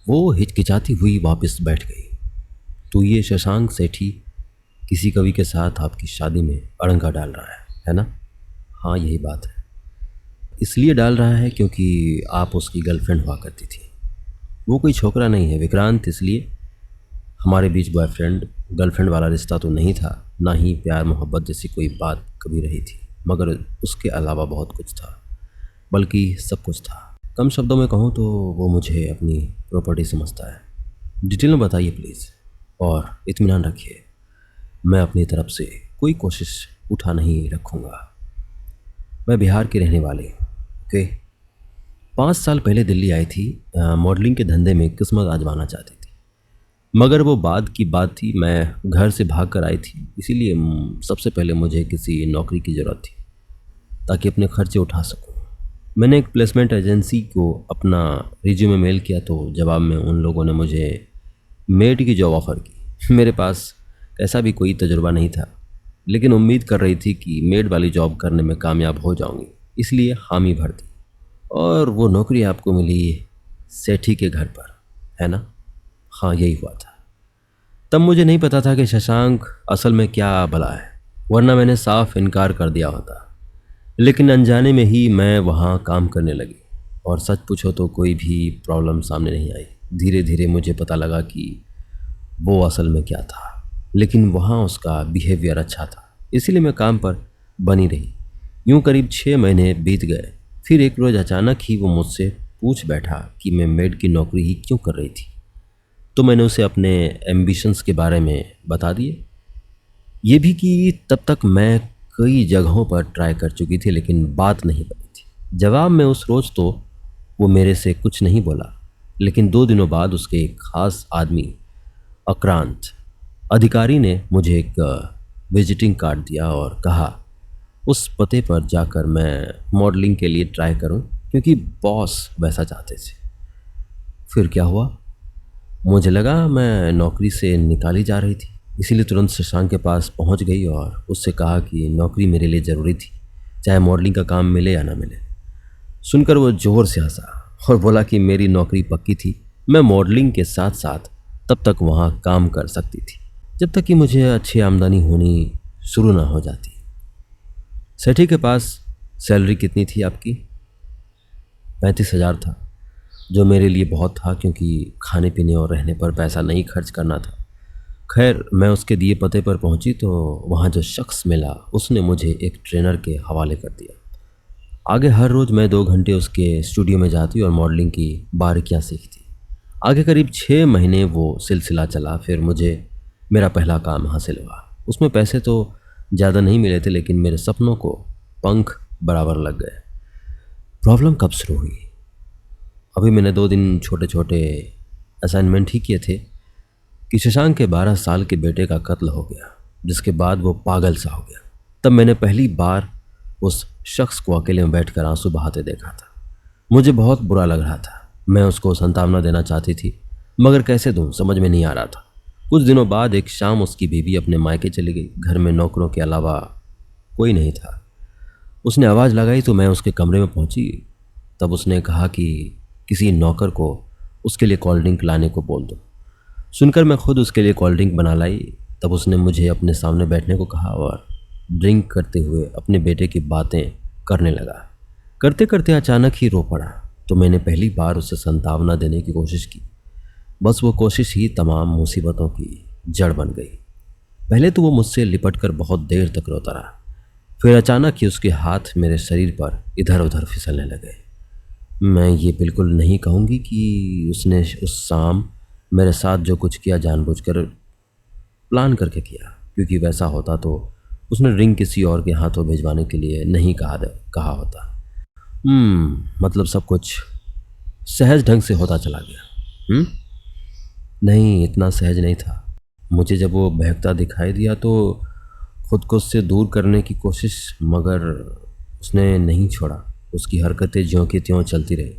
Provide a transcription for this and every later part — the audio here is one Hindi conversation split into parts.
वो हिचकिचाती हुई वापस बैठ गई। तो ये शशांक सेठी किसी कवि के साथ आपकी शादी में अड़ंगा डाल रहा है ना? हाँ, यही बात है। इसलिए डाल रहा है क्योंकि आप उसकी गर्लफ्रेंड हुआ करती थी। वो कोई छोकरा नहीं है विक्रांत, इसलिए हमारे बीच बॉयफ्रेंड गर्लफ्रेंड वाला रिश्ता तो नहीं था, ना ही प्यार मोहब्बत जैसी कोई बात कभी रही थी, मगर उसके अलावा बहुत कुछ था, बल्कि सब कुछ था। कम शब्दों में कहूँ तो वो मुझे अपनी प्रॉपर्टी समझता है। डिटेल में बताइए प्लीज़, और इत्मीनान रखिए, मैं अपनी तरफ से कोई कोशिश उठा नहीं रखूँगा। मैं बिहार की रहने वाली हूँ। ओके। 5 साल पहले दिल्ली आई थी, मॉडलिंग के धंधे में किस्मत आजमाना चाहती थी, मगर वो बाद की बात थी। मैं घर से भाग कर आई थी, इसीलिए सबसे पहले मुझे किसी नौकरी की ज़रूरत थी ताकि अपने खर्चे उठा सकूं। मैंने एक प्लेसमेंट एजेंसी को अपना रिज्यूमे मेल किया, तो जवाब में उन लोगों ने मुझे मेड की जॉब ऑफ़र की। मेरे पास ऐसा भी कोई तजुर्बा नहीं था, लेकिन उम्मीद कर रही थी कि मेड वाली जॉब करने में कामयाब हो जाऊंगी, इसलिए हामी भर दी। और वो नौकरी आपको मिली सेठी के घर पर, है ना? हाँ, यही हुआ था। तब मुझे नहीं पता था कि शशांक असल में क्या भला है, वरना मैंने साफ इनकार कर दिया होता। लेकिन अनजाने में ही मैं वहाँ काम करने लगी, और सच पूछो तो कोई भी प्रॉब्लम सामने नहीं आई। धीरे धीरे मुझे पता लगा कि वो असल में क्या था, लेकिन वहाँ उसका बिहेवियर अच्छा था, इसीलिए मैं काम पर बनी रही। यूं करीब 6 महीने बीत गए। फिर एक रोज़ अचानक ही वो मुझसे पूछ बैठा कि मैं मेड की नौकरी ही क्यों कर रही थी। तो मैंने उसे अपने एम्बिशंस के बारे में बता दिए, ये भी कि तब तक मैं कई जगहों पर ट्राई कर चुकी थी, लेकिन बात नहीं बनी थी। जवाब में उस रोज़ तो वो मेरे से कुछ नहीं बोला, लेकिन 2 दिनों बाद उसके एक ख़ास आदमी आक्रांत अधिकारी ने मुझे एक विजिटिंग कार्ड दिया और कहा उस पते पर जाकर मैं मॉडलिंग के लिए ट्राई करूं, क्योंकि बॉस वैसा चाहते थे। फिर क्या हुआ, मुझे लगा मैं नौकरी से निकाली जा रही थी, इसीलिए तुरंत शशांक के पास पहुंच गई और उससे कहा कि नौकरी मेरे लिए ज़रूरी थी, चाहे मॉडलिंग का काम मिले या ना मिले। सुनकर वो ज़ोर से हंसा और बोला कि मेरी नौकरी पक्की थी, मैं मॉडलिंग के साथ साथ तब तक वहाँ काम कर सकती थी जब तक कि मुझे अच्छी आमदनी होनी शुरू ना हो जाती। सेठी के पास सैलरी कितनी थी आपकी? 35,000 था, जो मेरे लिए बहुत था, क्योंकि खाने पीने और रहने पर पैसा नहीं खर्च करना था। खैर, मैं उसके दिए पते पर पहुंची तो वहाँ जो शख्स मिला उसने मुझे एक ट्रेनर के हवाले कर दिया। आगे हर रोज़ मैं 2 घंटे उसके स्टूडियो में जाती और मॉडलिंग की बारीकियाँ सीखती। आगे करीब 6 महीने वो सिलसिला चला, फिर मुझे मेरा पहला काम हासिल हुआ। उसमें पैसे तो ज़्यादा नहीं मिले थे, लेकिन मेरे सपनों को पंख बराबर लग गए। प्रॉब्लम कब शुरू हुई? अभी मैंने 2 दिन छोटे छोटे असाइनमेंट ही किए थे कि शशांक के 12 साल के बेटे का कत्ल हो गया, जिसके बाद वो पागल सा हो गया। तब मैंने पहली बार उस शख्स को अकेले में बैठकर आंसू बहाते देखा था। मुझे बहुत बुरा लग रहा था। मैं उसको सांत्वना देना चाहती थी, मगर कैसे दूं समझ में नहीं आ रहा था। कुछ दिनों बाद एक शाम उसकी बीवी अपने मायके चली गई। घर में नौकरों के अलावा कोई नहीं था। उसने आवाज़ लगाई तो मैं उसके कमरे में पहुंची। तब उसने कहा कि किसी नौकर को उसके लिए कोल्ड ड्रिंक लाने को बोल दो। सुनकर मैं खुद उसके लिए कोल्ड ड्रिंक बना लाई। तब उसने मुझे अपने सामने बैठने को कहा और ड्रिंक करते हुए अपने बेटे की बातें करने लगा। करते करते अचानक ही रो पड़ा। तो मैंने पहली बार उसे सांत्वना देने की कोशिश की। बस वो कोशिश ही तमाम मुसीबतों की जड़ बन गई। पहले तो वो मुझसे लिपटकर बहुत देर तक रोता रहा, फिर अचानक ही उसके हाथ मेरे शरीर पर इधर उधर फिसलने लगे। मैं ये बिल्कुल नहीं कहूँगी कि उसने उस शाम मेरे साथ जो कुछ किया जानबूझकर प्लान करके किया, क्योंकि वैसा होता तो उसने रिंग किसी और के हाथों भिजवाने के लिए नहीं कहा होता। मतलब सब कुछ सहज ढंग से होता चला गया। नहीं, इतना सहज नहीं था। मुझे जब वो बहकता दिखाई दिया तो खुद को उससे दूर करने की कोशिश, मगर उसने नहीं छोड़ा। उसकी हरकतें ज्यों की त्यों चलती रही।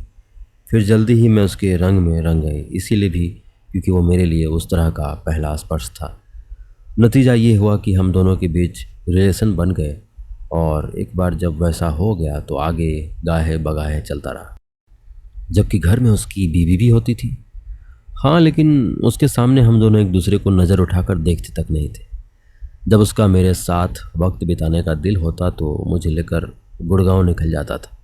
फिर जल्दी ही मैं उसके रंग में रंग गई, इसीलिए भी क्योंकि वो मेरे लिए उस तरह का पहला स्पर्श था। नतीजा ये हुआ कि हम दोनों के बीच रिलेशन बन गए, और एक बार जब वैसा हो गया तो आगे गाहे बगाहे चलता रहा। जबकि घर में उसकी बीवी भी होती थी। हाँ, लेकिन उसके सामने हम दोनों एक दूसरे को नज़र उठाकर देखते तक नहीं थे। जब उसका मेरे साथ वक्त बिताने का दिल होता तो मुझे लेकर गुड़गांव निकल जाता था,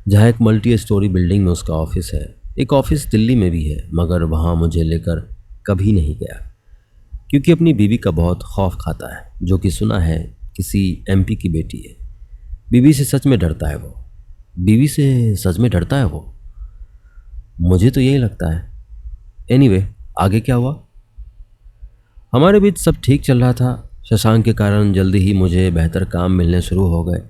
जहाँ एक मल्टी स्टोरी बिल्डिंग में उसका ऑफिस है। एक ऑफिस दिल्ली में भी है, मगर वहाँ मुझे लेकर कभी नहीं गया, क्योंकि अपनी बीवी का बहुत खौफ खाता है, जो कि सुना है किसी एमपी की बेटी है। बीवी से सच में डरता है वो। बीवी से सच में डरता है वो। मुझे तो यही लगता है। एनीवे, आगे क्या हुआ? हमारे बीच सब ठीक चल रहा था। शशांक के कारण जल्दी ही मुझे बेहतर काम मिलने शुरू हो गए।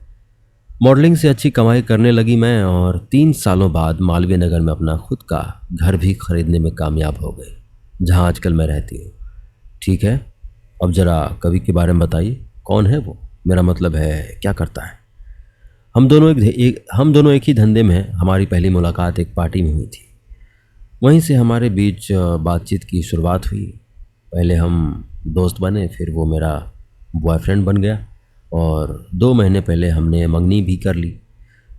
मॉडलिंग से अच्छी कमाई करने लगी मैं, और 3 सालों बाद मालवीय नगर में अपना खुद का घर भी खरीदने में कामयाब हो गई, जहाँ आजकल मैं रहती हूँ। ठीक है, अब ज़रा कवि के बारे में बताइए। कौन है वो? मेरा मतलब है, क्या करता है? हम दोनों एक ही धंधे में हैं। हमारी पहली मुलाकात एक पार्टी में हुई थी। वहीं से हमारे बीच बातचीत की शुरुआत हुई। पहले हम दोस्त बने, फिर वो मेरा बॉयफ्रेंड बन गया, और 2 महीने पहले हमने मंगनी भी कर ली।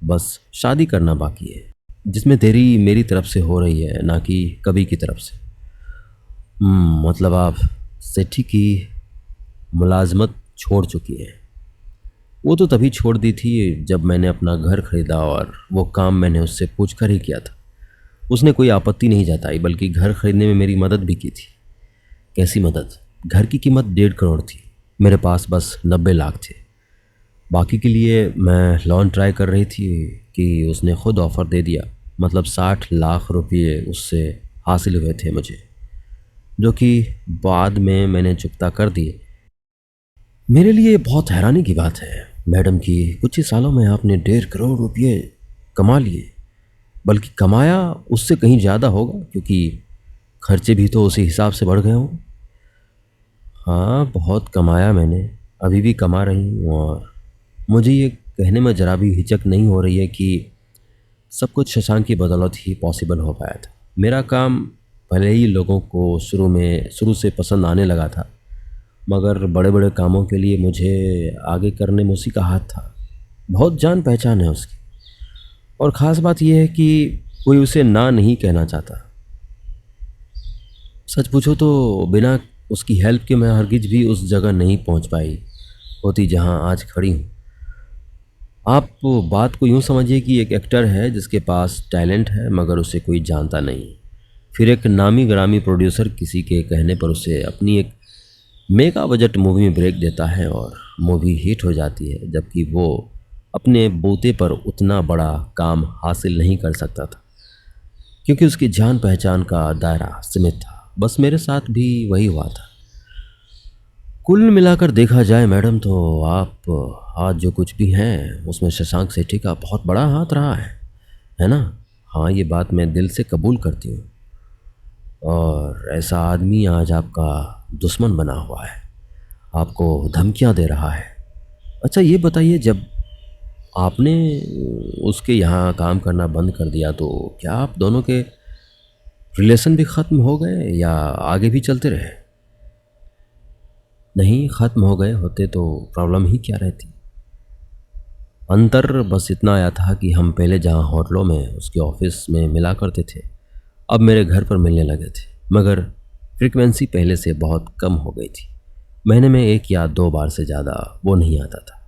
बस शादी करना बाकी है, जिसमें देरी मेरी तरफ से हो रही है, ना कि कभी की तरफ से। मतलब आप सेठी की मुलाजमत छोड़ चुकी हैं? वो तो तभी छोड़ दी थी जब मैंने अपना घर खरीदा, और वो काम मैंने उससे पूछ कर ही किया था। उसने कोई आपत्ति नहीं जताई, बल्कि घर खरीदने में मेरी मदद भी की थी। कैसी मदद? घर की कीमत 1.5 करोड़ थी। मेरे पास बस 90 लाख थे। बाकी के लिए मैं लोन ट्राई कर रही थी कि उसने खुद ऑफ़र दे दिया। मतलब 60 लाख रुपये उससे हासिल हुए थे मुझे, जो कि बाद में मैंने चुकता कर दिए। मेरे लिए बहुत हैरानी की बात है मैडम कि कुछ ही सालों में आपने 1.5 करोड़ रुपये कमा लिए। बल्कि कमाया उससे कहीं ज़्यादा होगा, क्योंकि खर्चे भी तो उसी हिसाब से बढ़ गए हों। हाँ, बहुत कमाया मैंने, अभी भी कमा रही हूँ, और मुझे ये कहने में ज़रा भी हिचक नहीं हो रही है कि सब कुछ शशांक की बदौलत ही पॉसिबल हो पाया था। मेरा काम भले ही लोगों को शुरू से पसंद आने लगा था, मगर बड़े बड़े कामों के लिए मुझे आगे करने में उसी का हाथ था। बहुत जान पहचान है उसकी, और ख़ास बात यह है कि कोई उसे ना नहीं कहना चाहता। सच पूछो तो बिना उसकी हेल्प के मैं हरगिज भी उस जगह नहीं पहुंच पाई होती जहां आज खड़ी हूँ। आप बात को यूँ समझिए कि एक एक्टर है जिसके पास टैलेंट है, मगर उसे कोई जानता नहीं। फिर एक नामी ग्रामी प्रोड्यूसर किसी के कहने पर उसे अपनी एक मेगा बजट मूवी में ब्रेक देता है, और मूवी हिट हो जाती है, जबकि वो अपने बूते पर उतना बड़ा काम हासिल नहीं कर सकता था, क्योंकि उसकी जान पहचान का दायरा सीमित था। बस मेरे साथ भी वही हुआ था। कुल मिलाकर देखा जाए मैडम, तो आप आज जो कुछ भी हैं उसमें शशांक सेठी का बहुत बड़ा हाथ रहा है ना? हाँ, ये बात मैं दिल से कबूल करती हूँ। और ऐसा आदमी आज आपका दुश्मन बना हुआ है, आपको धमकियाँ दे रहा है। अच्छा, ये बताइए, जब आपने उसके यहाँ काम करना बंद कर दिया, तो क्या आप दोनों के रिलेशन भी ख़त्म हो गए या आगे भी चलते रहे? नहीं, ख़त्म हो गए होते तो प्रॉब्लम ही क्या रहती। अंतर बस इतना आया था कि हम पहले जहाँ होटलों में उसके ऑफिस में मिला करते थे, अब मेरे घर पर मिलने लगे थे, मगर फ्रीक्वेंसी पहले से बहुत कम हो गई थी। महीने में 1 या 2 बार से ज़्यादा वो नहीं आता था,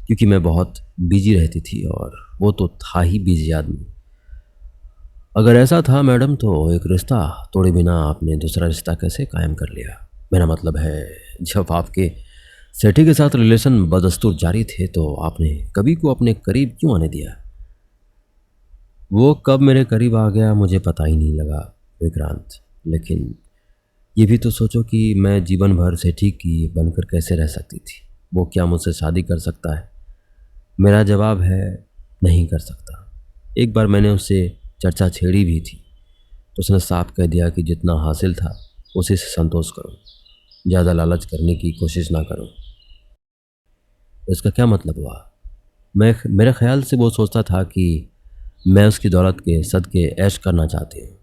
क्योंकि मैं बहुत बिजी रहती थी, और वो तो था ही बिजी आदमी। अगर ऐसा था मैडम, तो एक रिश्ता तोड़े बिना आपने दूसरा रिश्ता कैसे कायम कर लिया? मेरा मतलब है, जब आपके सेठी के साथ रिलेशन बदस्तूर जारी थे, तो आपने कभी को अपने करीब क्यों आने दिया? वो कब मेरे करीब आ गया मुझे पता ही नहीं लगा विक्रांत। लेकिन ये भी तो सोचो कि मैं जीवन भर सेठी की बनकर कैसे रह सकती थी। वो क्या मुझसे शादी कर सकता है? मेरा जवाब है, नहीं कर सकता। एक बार मैंने उससे चर्चा छेड़ी भी थी, तो उसने साफ कह दिया कि जितना हासिल था उसी से संतोष करो, ज़्यादा लालच करने की कोशिश ना करो। इसका क्या मतलब हुआ? मेरे ख्याल से वो सोचता था कि मैं उसकी दौलत के सदके ऐश करना चाहती हूँ।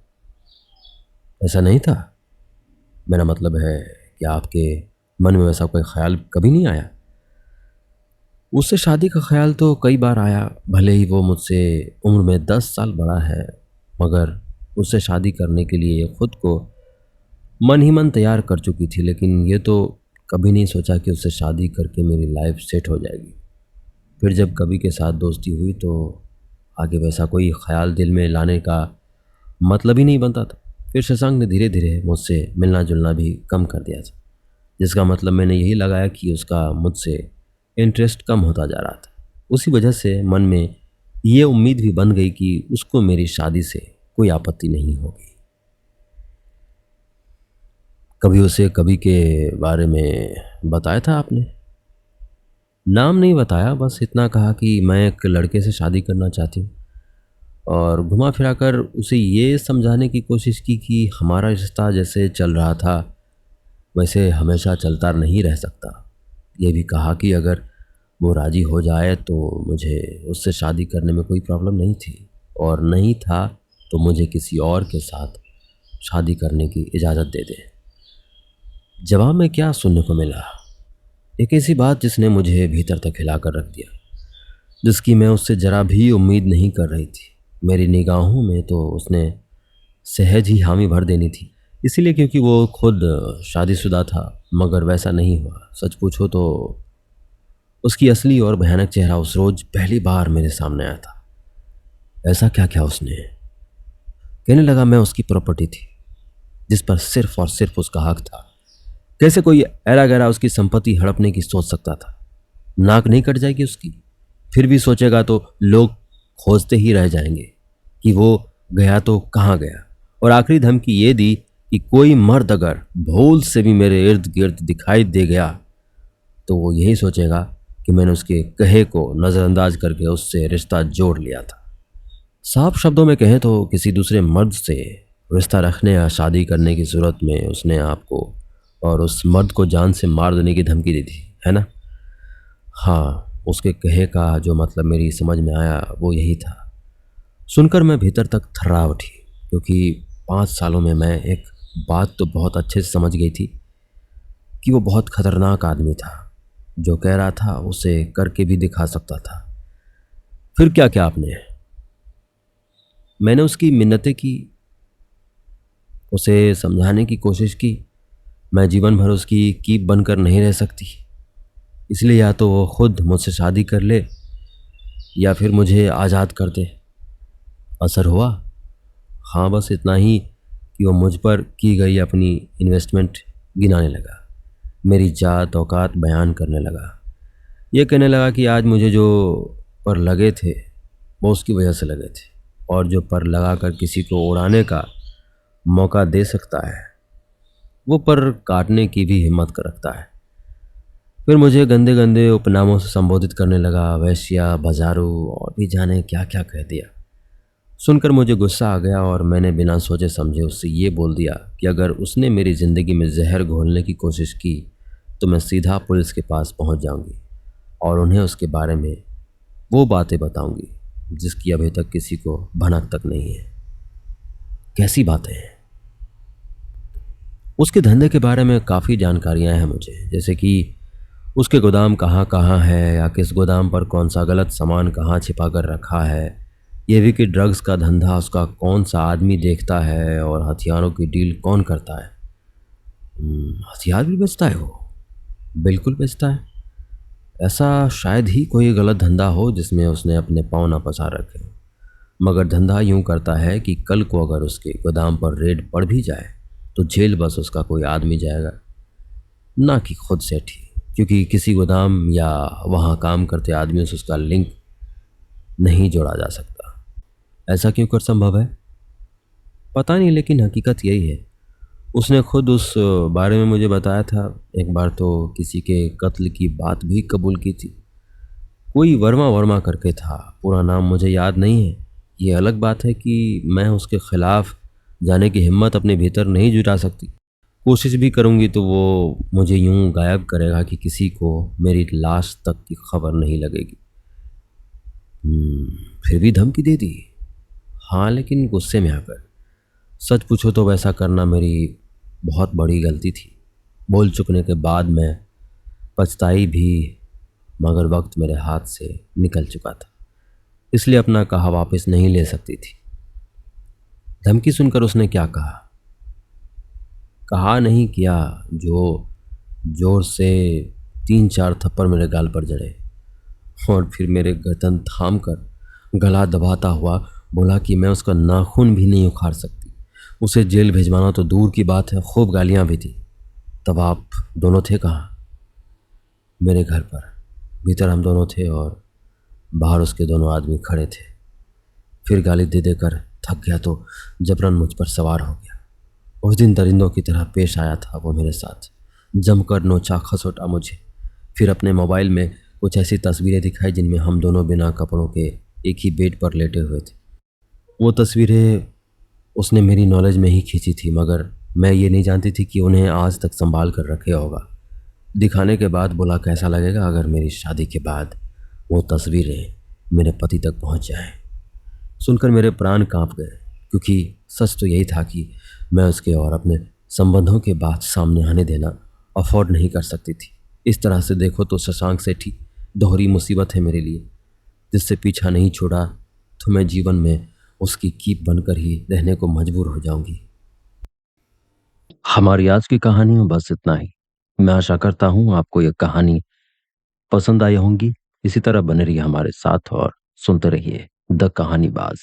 ऐसा नहीं था? मेरा मतलब है कि आपके मन में वैसा कोई ख्याल कभी नहीं आया? उससे शादी का ख्याल तो कई बार आया, भले ही वो मुझसे उम्र में 10 साल बड़ा है, मगर उससे शादी करने के लिए खुद को मन ही मन तैयार कर चुकी थी, लेकिन ये तो कभी नहीं सोचा कि उससे शादी करके मेरी लाइफ सेट हो जाएगी। फिर जब कभी के साथ दोस्ती हुई तो आगे वैसा कोई ख्याल दिल में लाने का मतलब ही नहीं बनता था। फिर शशांक ने धीरे धीरे मुझसे मिलना जुलना भी कम कर दिया था, जिसका मतलब मैंने यही लगाया कि उसका मुझसे इंटरेस्ट कम होता जा रहा था। उसी वजह से मन में ये उम्मीद भी बन गई कि उसको मेरी शादी से कोई आपत्ति नहीं होगी। कभी उसे कभी के बारे में बताया था आपने? नाम नहीं बताया, बस इतना कहा कि मैं एक लड़के से शादी करना चाहती हूँ, और घुमा फिरा कर उसे ये समझाने की कोशिश की कि हमारा रिश्ता जैसे चल रहा था वैसे हमेशा चलता नहीं रह सकता। ये भी कहा कि अगर वो राज़ी हो जाए तो मुझे उससे शादी करने में कोई प्रॉब्लम नहीं थी, और नहीं था तो मुझे किसी और के साथ शादी करने की इजाज़त दे दे। जवाब में क्या सुनने को मिला? एक ऐसी बात जिसने मुझे भीतर तक हिला कर रख दिया, जिसकी मैं उससे ज़रा भी उम्मीद नहीं कर रही थी। मेरी निगाहों में तो उसने सहज ही हामी भर देनी थी, इसीलिए क्योंकि वो खुद शादीशुदा था। मगर वैसा नहीं हुआ। सच पूछो तो उसकी असली और भयानक चेहरा उस रोज़ पहली बार मेरे सामने आया था। ऐसा क्या क्या उसने? कहने लगा मैं उसकी प्रॉपर्टी थी, जिस पर सिर्फ और सिर्फ उसका हक था। कैसे कोई ऐरा गैरा उसकी संपत्ति हड़पने की सोच सकता था? नाक नहीं कट जाएगी उसकी? फिर भी सोचेगा तो लोग खोजते ही रह जाएंगे कि वो गया तो कहाँ गया। और आखिरी धमकी ये दी कि कोई मर्द अगर भूल से भी मेरे इर्द गिर्द दिखाई दे गया तो वो यही सोचेगा कि मैंने उसके कहे को नज़रअंदाज करके उससे रिश्ता जोड़ लिया था। साफ शब्दों में कहें तो किसी दूसरे मर्द से रिश्ता रखने या शादी करने की सूरत में उसने आपको और उस मर्द को जान से मार देने की धमकी दी थी, है ना? हाँ, उसके कहे का जो मतलब मेरी समझ में आया वो यही था। सुनकर मैं भीतर तक थर्रा उठी, क्योंकि 5 सालों में मैं एक बात तो बहुत अच्छे से समझ गई थी कि वो बहुत खतरनाक आदमी था। जो कह रहा था उसे करके भी दिखा सकता था। फिर क्या क्या आपने? मैंने उसकी मिन्नतें की, उसे समझाने की कोशिश की। मैं जीवन भर उसकी कीप बनकर नहीं रह सकती, इसलिए या तो वो खुद मुझसे शादी कर ले या फिर मुझे आज़ाद कर दे। असर हुआ? हाँ, बस इतना ही कि वो मुझ पर की गई अपनी इन्वेस्टमेंट गिनाने लगा, मेरी जात औकात बयान करने लगा। ये कहने लगा कि आज मुझे जो पर लगे थे वो उसकी वजह से लगे थे, और जो पर लगा कर किसी को उड़ाने का मौका दे सकता है वो पर काटने की भी हिम्मत कर रखता है। फिर मुझे गंदे गंदे उपनामों से संबोधित करने लगा, वैश्या, बाजारू, और भी जाने क्या क्या कह दिया। सुनकर मुझे गुस्सा आ गया और मैंने बिना सोचे समझे उससे ये बोल दिया कि अगर उसने मेरी ज़िंदगी में जहर घोलने की कोशिश की तो मैं सीधा पुलिस के पास पहुंच जाऊंगी और उन्हें उसके बारे में वो बातें बताऊंगी जिसकी अभी तक किसी को भनक तक नहीं है। कैसी बातें हैं? उसके धंधे के बारे में काफ़ी जानकारियां हैं मुझे, जैसे कि उसके गोदाम कहाँ कहाँ है, या किस गोदाम पर कौन सा गलत सामान कहाँ छिपा कर रखा है। ये भी कि ड्रग्स का धंधा उसका कौन सा आदमी देखता है, और हथियारों की डील कौन करता है। हथियार भी बेचता है वो? बिल्कुल बेचता है। ऐसा शायद ही कोई गलत धंधा हो जिसमें उसने अपने पाँव ना पसार रखे हों। मगर धंधा यूं करता है कि कल को अगर उसके गोदाम पर रेड पड़ भी जाए तो जेल बस उसका कोई आदमी जाएगा, ना कि खुद सेठ ही, क्योंकि किसी गोदाम या वहाँ काम करते आदमियों से उसका लिंक नहीं जोड़ा जा सकता। ऐसा क्यों कर संभव है पता नहीं, लेकिन हकीकत यही है। उसने खुद उस बारे में मुझे बताया था। एक बार तो किसी के कत्ल की बात भी कबूल की थी। कोई वर्मा वर्मा करके था, पूरा नाम मुझे याद नहीं है। ये अलग बात है कि मैं उसके खिलाफ जाने की हिम्मत अपने भीतर नहीं जुटा सकती। कोशिश भी करूंगी तो वो मुझे यूं गायब करेगा कि किसी को मेरी लाश तक की खबर नहीं लगेगी। फिर भी धमकी दे दी? हाँ, लेकिन गुस्से में आकर। सच पूछो तो वैसा करना मेरी बहुत बड़ी गलती थी। बोल चुकने के बाद मैं पछताई भी, मगर वक्त मेरे हाथ से निकल चुका था, इसलिए अपना कहा वापस नहीं ले सकती थी। धमकी सुनकर उसने क्या कहा? कहा नहीं किया जो जोर से 3-4 थप्पड़ मेरे गाल पर जड़े और फिर मेरे गर्दन थाम कर गला दबाता हुआ बोला कि मैं उसका नाखून भी नहीं उखाड़ सकती। उसे जेल भिजवाना तो दूर की बात है, खूब गालियां भी दी। तब आप दोनों थे कहाँ? मेरे घर पर। भीतर हम दोनों थे और बाहर उसके दोनों आदमी खड़े थे। फिर गाली दे देकर थक गया तो जबरन मुझ पर सवार हो गया। उस दिन दरिंदों की तरह पेश आया था वो मेरे साथ, जमकर नोचा खसोटा मुझे। फिर अपने मोबाइल में कुछ ऐसी तस्वीरें दिखाई जिनमें हम दोनों बिना कपड़ों के एक ही बेड पर लेटे हुए थे। वो तस्वीरें उसने मेरी नॉलेज में ही खींची थी, मगर मैं ये नहीं जानती थी कि उन्हें आज तक संभाल कर रखे होगा। दिखाने के बाद बोला कैसा लगेगा अगर मेरी शादी के बाद वो तस्वीरें मेरे पति तक पहुंच जाएं। सुनकर मेरे प्राण कांप गए, क्योंकि सच तो यही था कि मैं उसके और अपने संबंधों के बात सामने आने देना अफोर्ड नहीं कर सकती थी। इस तरह से देखो तो शशांक सेठी दोहरी मुसीबत है मेरे लिए। जिससे पीछा नहीं छोड़ा तो मैं जीवन में उसकी कीप बनकर ही रहने को मजबूर हो जाऊंगी। हमारी आज की कहानी में बस इतना ही। मैं आशा करता हूँ आपको यह कहानी पसंद आई होंगी। इसी तरह बने रहिए हमारे साथ और सुनते रहिए द कहानीबाज।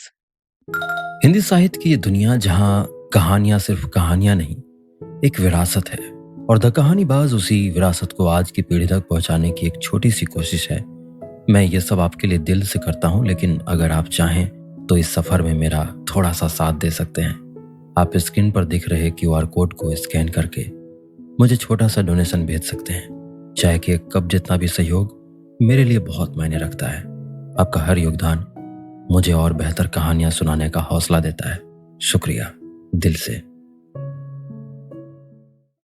हिंदी साहित्य की ये दुनिया जहां कहानियां सिर्फ कहानियां नहीं, एक विरासत है, और द कहानीबाज उसी विरासत को आज की पीढ़ी तक पहुंचाने की एक छोटी सी कोशिश है। मैं ये सब आपके लिए दिल से करता हूं, लेकिन अगर आप चाहें तो इस सफर में मेरा थोड़ा सा साथ दे सकते हैं। आप स्क्रीन पर दिख रहे QR कोड को स्कैन करके मुझे छोटा सा डोनेशन भेज सकते हैं। चाहे कि एक कप जितना भी सहयोग मेरे लिए बहुत मायने रखता है। आपका हर योगदान मुझे और बेहतर कहानियां सुनाने का हौसला देता है। शुक्रिया दिल से।